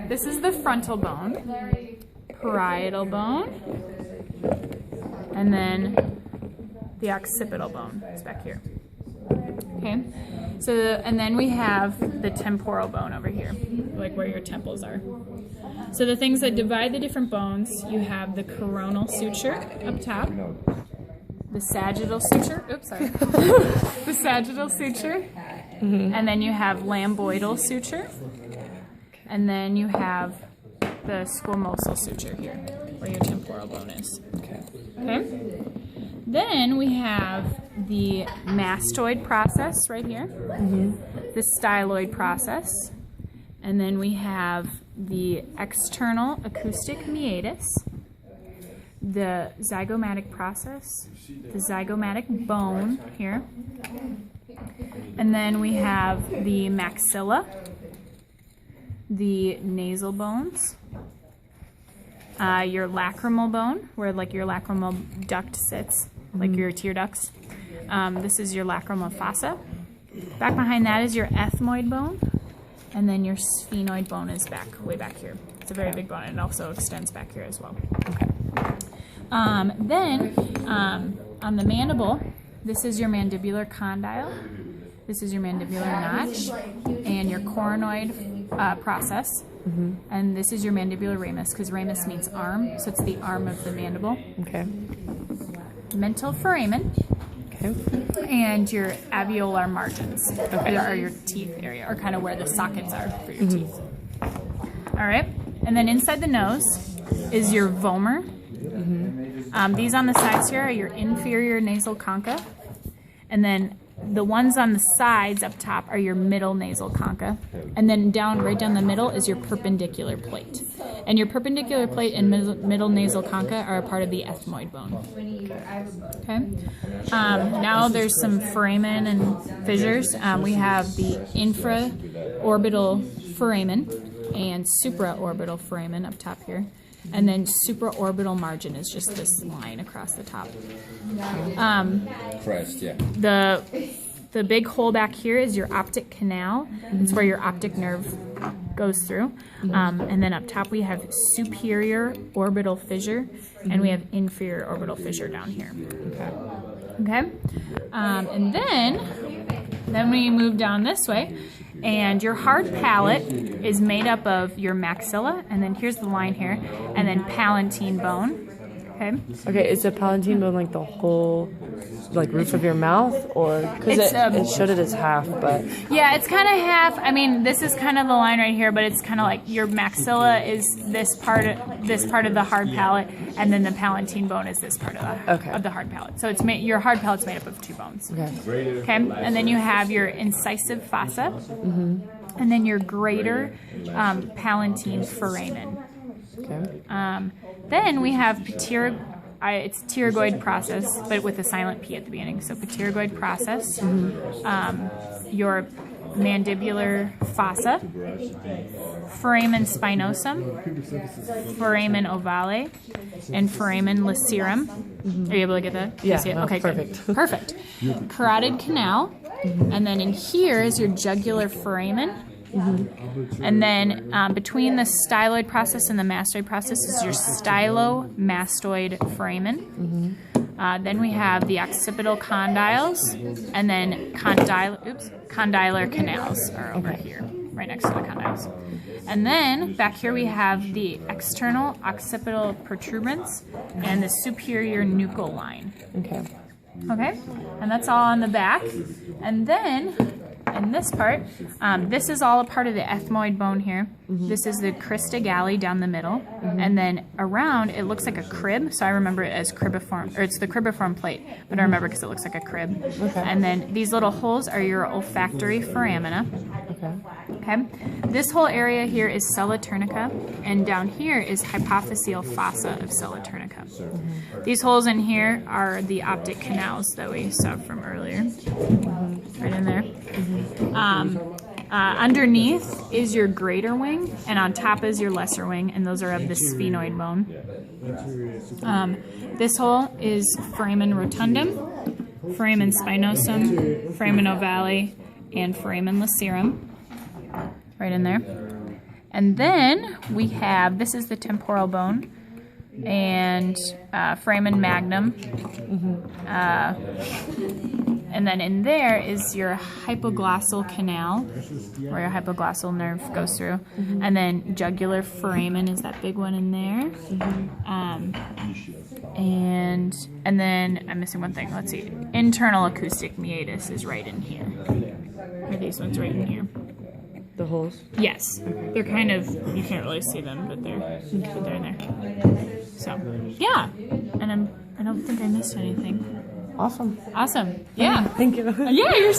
this is the frontal bone, parietal bone, and then the occipital bone is back here. Okay, so and then we have the temporal bone over here, like where your temples are. So the things that divide the different bones, you have the coronal suture up top, the sagittal suture, oops, sorry, the sagittal suture, and then you have lambdoidal suture, and then you have the squamosal suture here, where your temporal bone is. Okay. Then we have the mastoid process right here, the styloid process, and then we have the external acoustic meatus, the zygomatic process, the zygomatic bone here, and then we have the maxilla, the nasal bones, your lacrimal bone, where like your lacrimal duct sits, like your tear ducts. This is your lacrimal fossa. Back behind that is your ethmoid bone, and then your sphenoid bone is way back here. It's a very big bone, and it also extends back here as well. Okay. Then on the mandible, this is your mandibular condyle, this is your mandibular notch, and your coronoid process, and this is your mandibular ramus, because ramus means arm, so it's the arm of the mandible. Okay. Mental foramen. Okay. And your alveolar margins, are your teeth area, or kind of where the sockets are for your teeth. All right, and then inside the nose is your vomer. These on the sides here are your inferior nasal concha, and then the ones on the sides up top are your middle nasal concha, and then right down the middle is your perpendicular plate. And your perpendicular plate and middle nasal concha are a part of the ethmoid bone. Okay. Now there's some foramen and fissures. We have the infraorbital foramen and supraorbital foramen up top here. And then supraorbital margin is just this line across the top. Crest, yeah. The big hole back here is your optic canal. It's where your optic nerve goes through. And then up top we have superior orbital fissure, and we have inferior orbital fissure down here. Okay. And then we move down this way, and your hard palate is made up of your maxilla, and then here's the line here, and then palatine bone. Okay, is the palatine bone like the whole, like roof of your mouth, or because it showed it as half, but yeah, it's kind of half. I mean, this is kind of the line right here, but it's kind of like your maxilla is this part of the hard palate, and then the palatine bone is this part of the hard palate. So it's your hard palate's made up of two bones. Okay, and then you have your incisive fossa, and then your greater palatine foramen. Then we have it's pterygoid process, but with a silent P at the beginning. So pterygoid process, your mandibular fossa, foramen spinosum, foramen ovale, and foramen lacerum. Are you able to get that? Yeah. See it? Okay, perfect. Good. Perfect. Carotid canal, and then in here is your jugular foramen. And then between the styloid process and the mastoid process is your stylomastoid foramen. Then we have the occipital condyles, and then condylar canals are over here, right next to the condyles. And then back here we have the external occipital protuberance and the superior nuchal line. Okay, and that's all on the back. And then in this part, this is all a part of the ethmoid bone here. This is the crista galli down the middle, and then around it looks like a crib, so I remember it as cribiform, or it's the cribiform plate, but I remember because it looks like a crib. And then these little holes are your olfactory foramina. Okay. This whole area here is sella turnica, and down here is hypophyseal fossa of sella turnica. These holes in here are the optic canals that we saw from earlier, right in there. Underneath is your greater wing, and on top is your lesser wing, and those are of the sphenoid bone. This hole is foramen rotundum, foramen spinosum, foramen ovale, and foramen lacerum, right in there. And then we have, this is the temporal bone and foramen magnum. And then in there is your hypoglossal canal, where your hypoglossal nerve goes through. And then jugular foramen is that big one in there. And then I'm missing one thing. Let's see. Internal acoustic meatus is right in here. Are these ones right in here? The holes? Yes. They're kind of, you can't really see them, but they're in there. So, yeah. And I don't think I missed anything. Awesome. Awesome. Yeah. Thank you. Yeah, you're